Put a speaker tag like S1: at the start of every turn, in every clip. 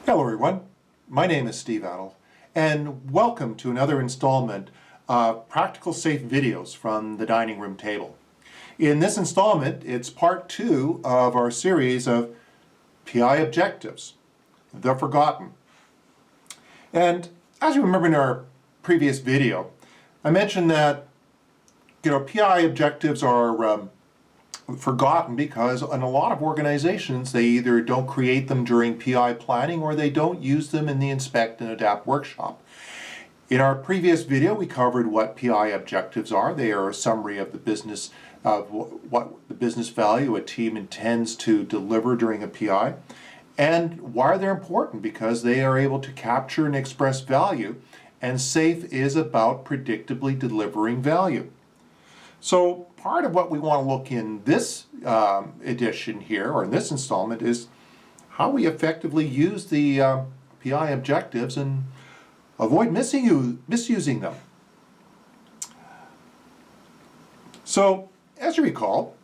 S1: Hello everyone, my name is Steve Adel, and welcome to another installment of Practical Safe videos from the dining room table. In this installment, it's part 2 of our series of PI objectives, the forgotten. And as you remember in our previous video, I mentioned that PI objectives are forgotten because in a lot of organizations they either don't create them during PI planning or they don't use them in the Inspect and Adapt workshop. In our previous video we covered what PI objectives are. They are a summary of the business of what the business value a team intends to deliver during a PI and why they're important, because they are able to capture and express value, and SAFE is about predictably delivering value. So part of what we want to look in this edition here, or in this installment, is how we effectively use the PI objectives and avoid misusing them. So as you recall,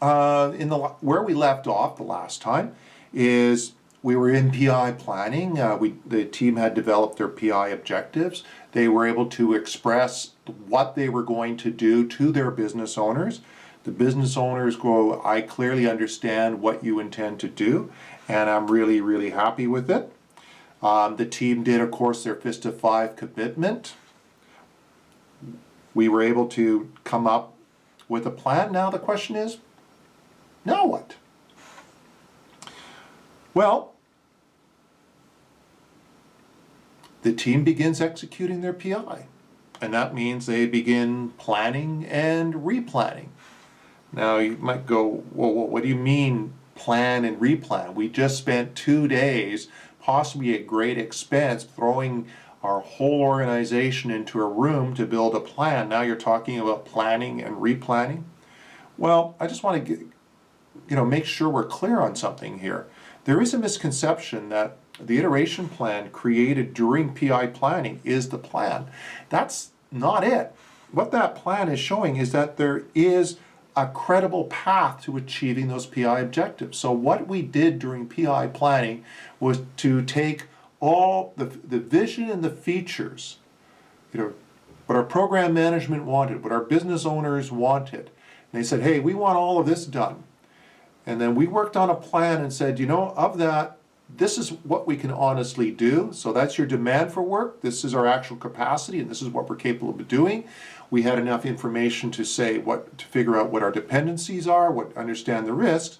S1: where we left off the last time is we were in PI planning. The team had developed their PI objectives. They were able to express what they were going to do to their business owners. The business owners go, I clearly understand what you intend to do, and I'm really, really happy with it. The team did, of course, their Fist of 5 commitment. We were able to come up with a plan. Now the question is, now what? Well, the team begins executing their PI, and that means they begin planning and replanning. Now you might go, well, what do you mean plan and replan? We just spent 2 days, possibly at great expense, throwing our whole organization into a room to build a plan. Now you're talking about planning and replanning? Well, I just want to make sure we're clear on something here. There is a misconception that the iteration plan created during PI planning is the plan. That's not it. What that plan is showing is that there is a credible path to achieving those PI objectives. So what we did during PI planning was to take all the vision and the features, what our program management wanted, what our business owners wanted. And they said, hey, we want all of this done. And then we worked on a plan and said, of that, this is what we can honestly do. So that's your demand for work. This is our actual capacity, and this is what we're capable of doing. We had enough information to figure out what our dependencies are, understand the risks,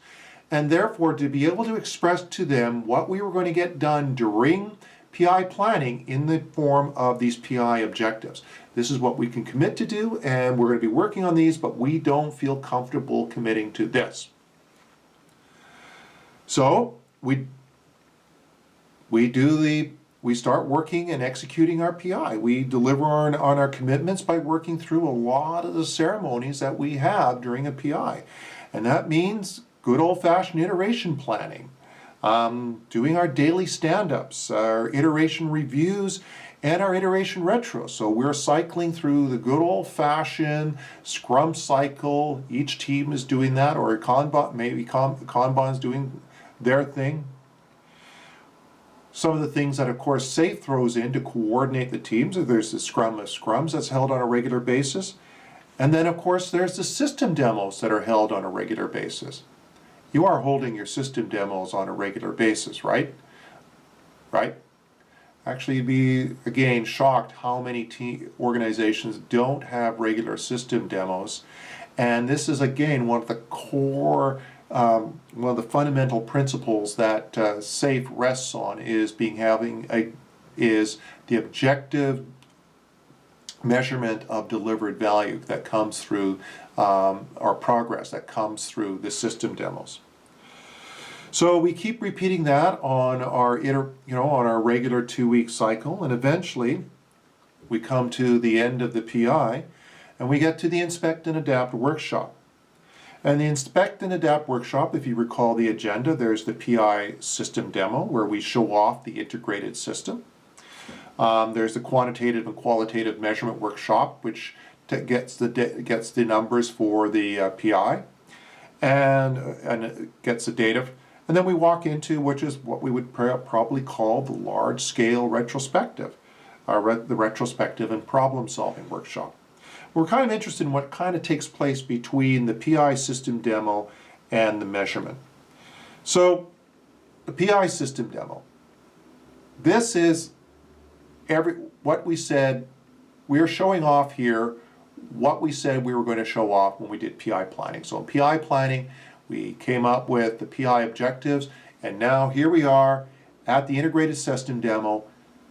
S1: and therefore to be able to express to them what we were going to get done during PI planning in the form of these PI objectives. This is what we can commit to do, and we're going to be working on these, but we don't feel comfortable committing to this. So we start working and executing our PI. We deliver on our commitments by working through a lot of the ceremonies that we have during a PI. And that means good old-fashioned iteration planning, doing our daily stand-ups, our iteration reviews, and our iteration retro. So we're cycling through the good old-fashioned Scrum cycle. Each team is doing that, or Kanban's doing their thing. Some of the things that, of course, SAFE throws in to coordinate the teams. There's the Scrum of Scrums that's held on a regular basis. And then, of course, there's the system demos that are held on a regular basis. You are holding your system demos on a regular basis, right? Right? Actually, you'd be, again, shocked how many organizations don't have regular system demos. And this is, again, one of the core one of the fundamental principles that SAFE rests on is is the objective measurement of delivered value that comes through our progress that comes through the system demos. So we keep repeating that on our on our regular 2-week cycle, and eventually we come to the end of the PI and we get to the Inspect and Adapt workshop. And the Inspect and Adapt workshop, if you recall the agenda, there's the PI system demo where we show off the integrated system. There's the quantitative and qualitative measurement workshop, which gets the numbers for the PI and gets the data And then we walk into, which is what we would probably call the large-scale retrospective, the retrospective and problem-solving workshop. We're kind of interested in what kind of takes place between the PI system demo and the measurement. So, the PI system demo. This is what we said. We're showing off here what we said we were going to show off when we did PI planning. So in PI planning, we came up with the PI objectives, and now here we are at the integrated system demo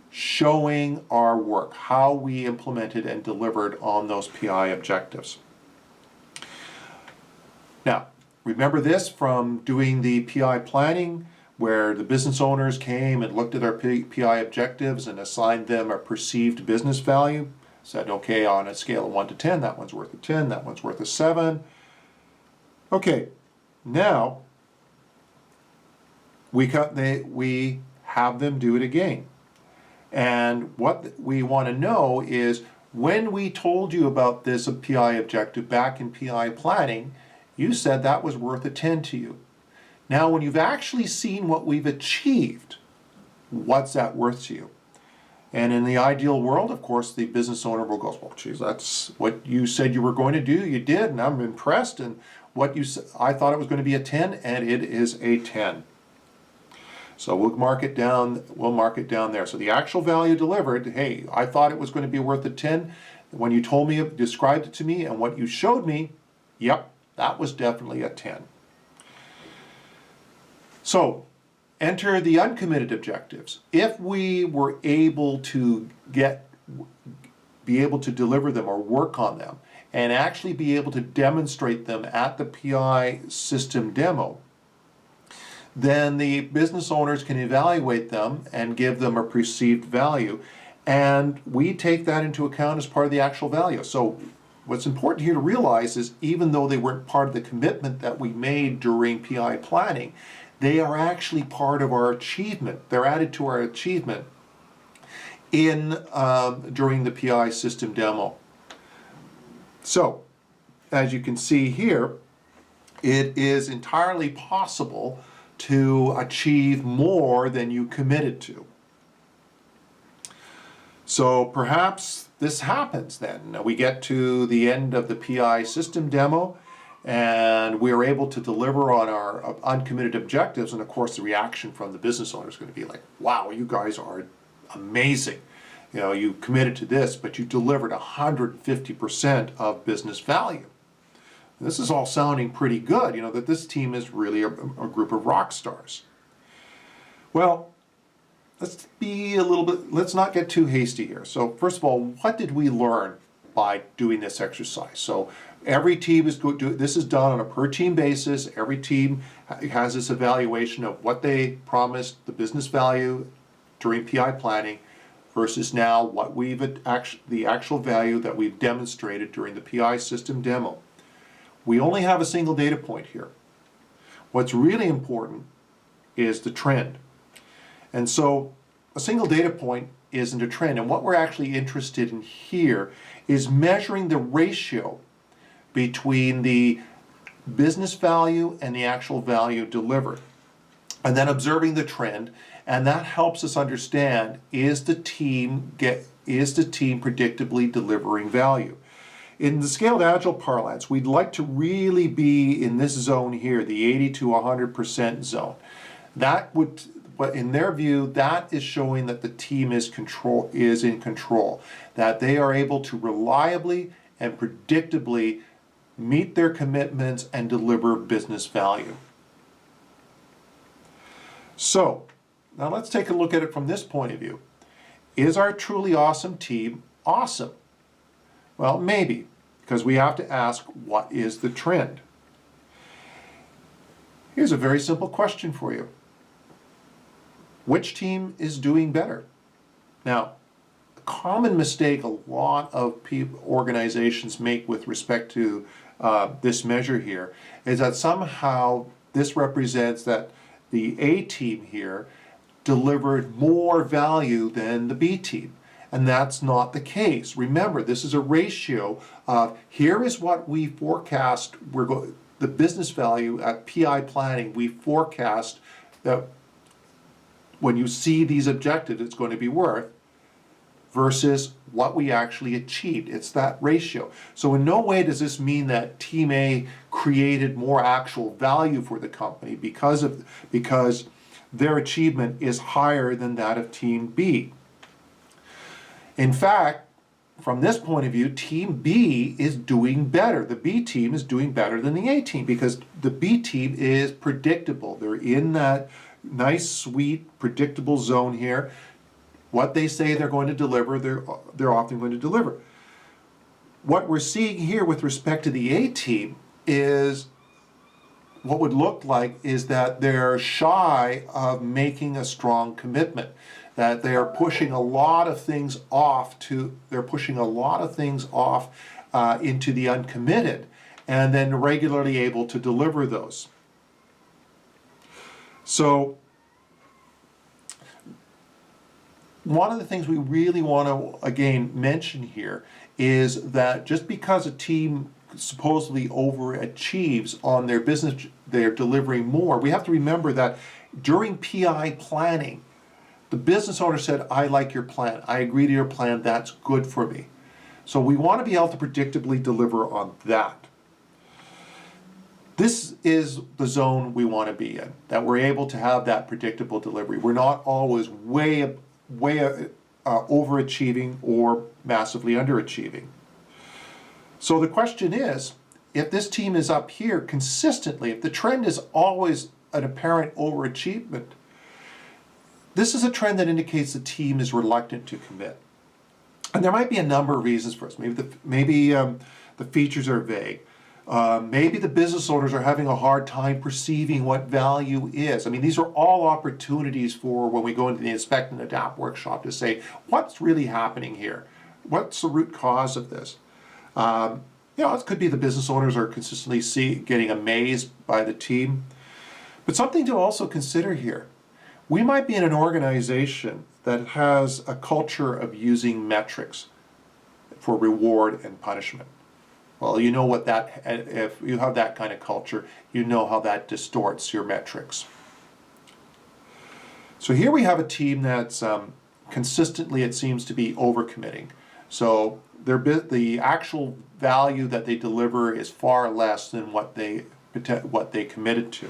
S1: showing our work, how we implemented and delivered on those PI objectives. Now, remember this from doing the PI planning, where the business owners came and looked at our PI objectives and assigned them a perceived business value. Said, okay, on a scale of 1 to 10, that one's worth a 10, that one's worth a 7. Okay, now we have them do it again. And what we want to know is, when we told you about this PI objective back in PI planning, you said that was worth a 10 to you. Now, when you've actually seen what we've achieved, what's that worth to you? And in the ideal world, of course, the business owner will go, well, geez, that's what you said you were going to do, you did, and I'm impressed, and what you said, I thought it was going to be a 10, and it is a 10. So we'll mark it down there. So the actual value delivered, hey, I thought it was going to be worth a 10. When you told me, described it to me, and what you showed me, yep, that was definitely a 10. So, enter the uncommitted objectives. If we were able to be able to deliver them or work on them and actually be able to demonstrate them at the PI system demo, then the business owners can evaluate them and give them a perceived value, and we take that into account as part of the actual value. So what's important here to realize is, even though they weren't part of the commitment that we made during PI planning, they are actually part of our achievement. They're added to our achievement during the PI system demo. So, as you can see here, it is entirely possible to achieve more than you committed to. So perhaps this happens then. We get to the end of the PI system demo, and we are able to deliver on our uncommitted objectives, and of course the reaction from the business owner is going to be like, wow, you guys are amazing. You know, you committed to this, but you delivered 150% of business value. This is all sounding pretty good, you know, that this team is really a group of rock stars. Well, let's not get too hasty here. So first of all, what did we learn by doing this exercise? So every team this is done on a per team basis. Every team has this evaluation of what they promised the business value during PI planning versus now what the actual value that we've demonstrated during the PI system demo. We only have a single data point here. What's really important is the trend. And so a single data point isn't a trend. And what we're actually interested in here is measuring the ratio between the business value and the actual value delivered, and then observing the trend, and that helps us understand, is the team predictably delivering value? In the Scaled Agile parlance, we'd like to really be in this zone here, the 80 to 100% zone. But in their view, that is showing that the team is in control, that they are able to reliably and predictably meet their commitments and deliver business value. So, now let's take a look at it from this point of view. Is our truly awesome team awesome? Well, maybe, because we have to ask, what is the trend? Here's a very simple question for you. Which team is doing better? Now, a common mistake a lot of organizations make with respect to this measure here is that somehow this represents that the A team here delivered more value than the B team. And that's not the case. Remember, this is a ratio of, here is what we forecast the the business value at PI planning, we forecast that when you see these objectives, it's going to be worth, versus what we actually achieved. It's that ratio. So in no way does this mean that Team A created more actual value for the company because their achievement is higher than that of Team B. In fact, from this point of view, Team B is doing better. The B team is doing better than the A team because the B team is predictable. They're in that nice, sweet, predictable zone here. What they say they're going to deliver, they're often going to deliver. What we're seeing here with respect to the A team is what would look like is that they're shy of making a strong commitment, that they're pushing a lot of things off into the uncommitted, and then regularly able to deliver those. So one of the things we really want to, again, mention here is that just because a team supposedly overachieves on their business, they're delivering more, we have to remember that during PI planning, the business owner said, I like your plan, I agree to your plan, that's good for me. So we want to be able to predictably deliver on that. This is the zone we want to be in, that we're able to have that predictable delivery. We're not always way overachieving or massively underachieving. So the question is, if this team is up here consistently, if the trend is always an apparent overachievement, this is a trend that indicates the team is reluctant to commit. And there might be a number of reasons for this. Maybe the features are vague. Maybe the business owners are having a hard time perceiving what value is. I mean, these are all opportunities for when we go into the Inspect and Adapt workshop to say, what's really happening here? What's the root cause of this? It could be the business owners are consistently getting amazed by the team. But something to also consider here. We might be in an organization that has a culture of using metrics for reward and punishment. Well, you know what if you have that kind of culture, you know how that distorts your metrics. So here we have a team that's consistently, it seems to be overcommitting. So the actual value that they deliver is far less than what they committed to.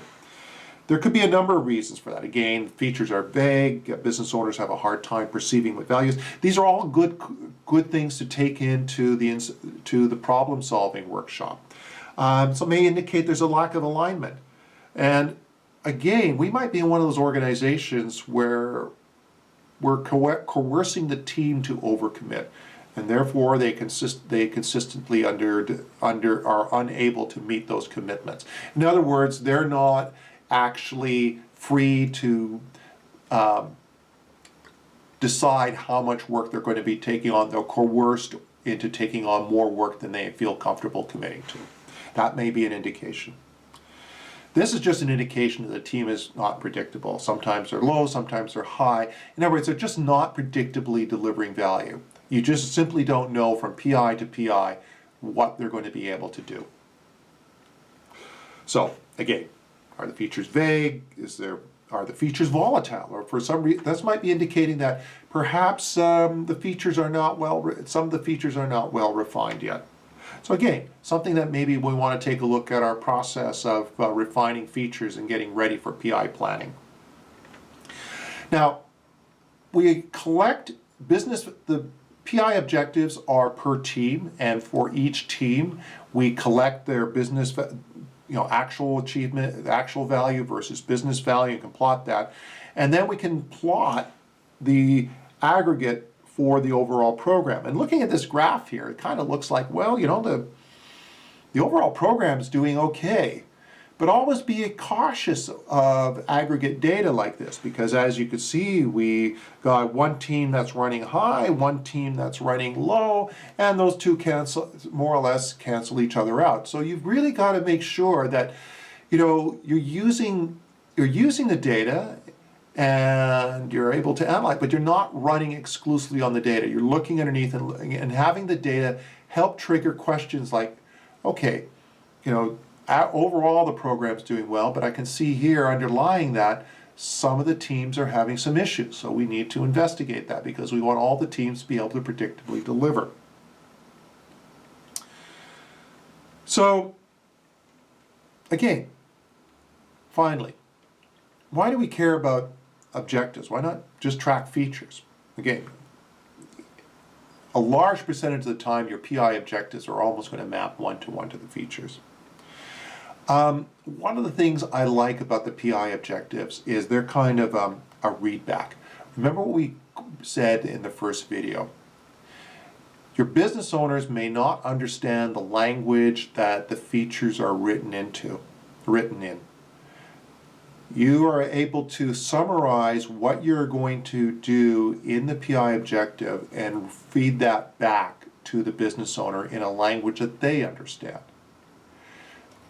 S1: There could be a number of reasons for that. Again, features are vague, business owners have a hard time perceiving what values. These are all good things to take into the problem-solving workshop. So it may indicate there's a lack of alignment. And again, we might be in one of those organizations where we're coercing the team to overcommit, and therefore they consistently are unable to meet those commitments. In other words, they're not actually free to decide how much work they're going to be taking on. They're coerced into taking on more work than they feel comfortable committing to. That may be an indication. This is just an indication that the team is not predictable. Sometimes they're low, sometimes they're high. In other words, they're just not predictably delivering value. You just simply don't know from PI to PI what they're going to be able to do. So, again, are the features vague? Are the features volatile? Or for some reason, this might be indicating that perhaps the features are not some of the features are not well refined yet. So again, something that maybe we want to take a look at our process of refining features and getting ready for PI planning. Now, we collect the PI objectives are per team, and for each team, we collect their business actual achievement, actual value versus business value, and can plot that. And then we can plot the aggregate for the overall program. And looking at this graph here, it kind of looks like, well, the overall program is doing okay. But always be cautious of aggregate data like this, because as you can see, we got one team that's running high, one team that's running low, and those two more or less cancel each other out. So you've really got to make sure that you're using the data and you're able to analyze, but you're not running exclusively on the data. You're looking underneath and having the data help trigger questions like, okay, overall the program's doing well, but I can see here underlying that some of the teams are having some issues. So we need to investigate that because we want all the teams to be able to predictably deliver. So again, finally, why do we care about objectives? Why not just track features? Again, a large percentage of the time your PI objectives are almost going to map one-to-one to the features. One of the things I like about the PI objectives is they're kind of a readback. Remember what we said in the first video. Your business owners may not understand the language that the features are written in. You are able to summarize what you're going to do in the PI objective and feed that back to the business owner in a language that they understand.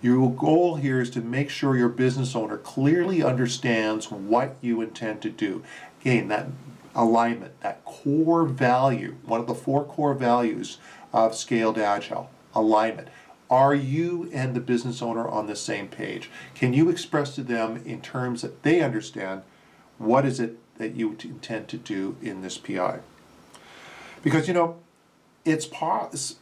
S1: Your goal here is to make sure your business owner clearly understands what you intend to do. Again, that alignment, that core value, one of the 4 core values of Scaled Agile, alignment. Are you and the business owner on the same page? Can you express to them in terms that they understand what is it that you intend to do in this PI? Because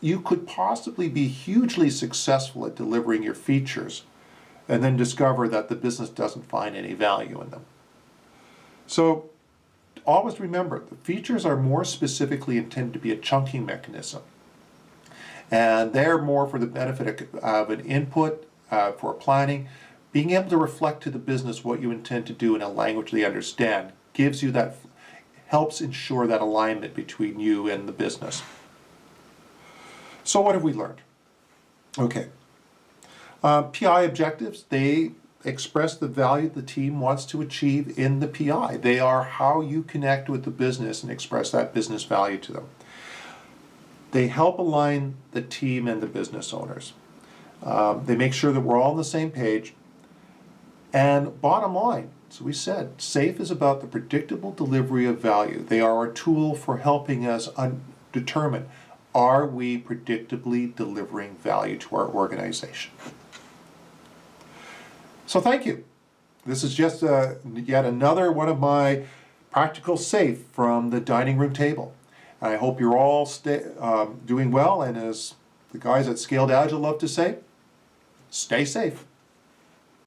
S1: you could possibly be hugely successful at delivering your features and then discover that the business doesn't find any value in them. So always remember, the features are more specifically intended to be a chunking mechanism. And they're more for the benefit of an input for planning. Being able to reflect to the business what you intend to do in a language they understand gives you that, helps ensure that alignment between you and the business. So what have we learned? Okay. PI objectives, they express the value the team wants to achieve in the PI. They are how you connect with the business and express that business value to them. They help align the team and the business owners. They make sure that we're all on the same page. And bottom line, so we said, SAFE is about the predictable delivery of value. They are a tool for helping us determine, are we predictably delivering value to our organization? So thank you. This is just yet another one of my practical SAFE from the dining room table. I hope you're all doing well, and as the guys at Scaled Agile love to say, stay safe.